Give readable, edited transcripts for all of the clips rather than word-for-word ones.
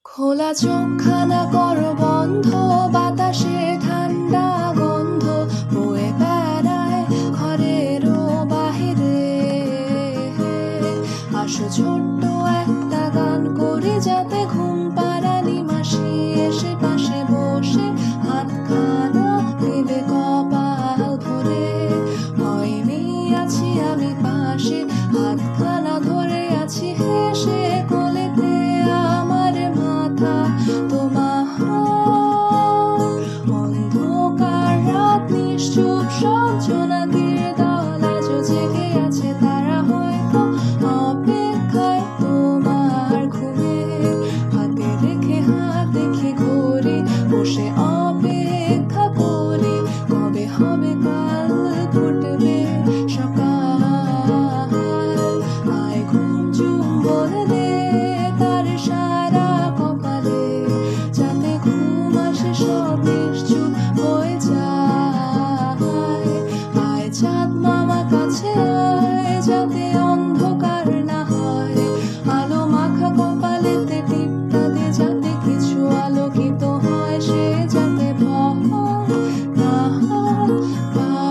খোলা চোখখানা করো বন্ধ, বাতাসে ঠান্ডা গন্ধ বয়ে বেড়ায় ঘরেরও বাহিরে। আসো ছোট্ট একটা গান করি, যাতে ঘুম পাড়ানি মাসি এসে পাশে বসে হাতখানা দেবে কপাল ধরে। হয়নি আছি আমি পাশে, হাতখানা ধরে আছি হেসে কোলেতে আমার মাথা তোমার। অন্ধকার রাত নিশ্চুপ সব জোনাকির দল আজও জেগে আছে, তারা হয়তো অপেক্ষায় তোমার ঘুমে। হাতে রেখে হাত দেখি ঘড়ি, বসে অপেক্ষা করি কবে হবে কাল ফুটবে সকাল। আয় ঘুম ঝুম বলে দে তার সারা কপালে, যাতে ঘুম আসে সব নিশ্চুপ হয়ে যায়। আয় চাঁদ মামা কাছে আয়, যাতে অন্ধকার না হয়। আলো মাখা কপালেতে টিপটা দে, যাতে কিছু আলোকিত হয়, সে যাতে ভয় না পায়।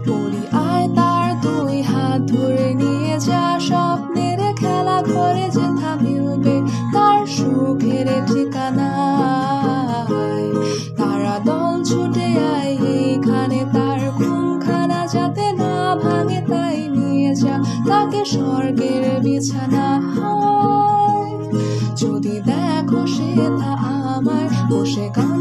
পড়ি আয় তার দুই হাত ধরে নিয়ে যা, স্বপ্নের খেলা ঘরে যেথা মিলবে তার সুখের ঠিকানায়। তারা দল ছুটে আয় এইখানে, তার ঘুমখানা যাতে না ভাঙে তাই নিয়ে যা তাকে স্বর্গের বিছানায়। যদি দেখো সে তা আমায় বসে গান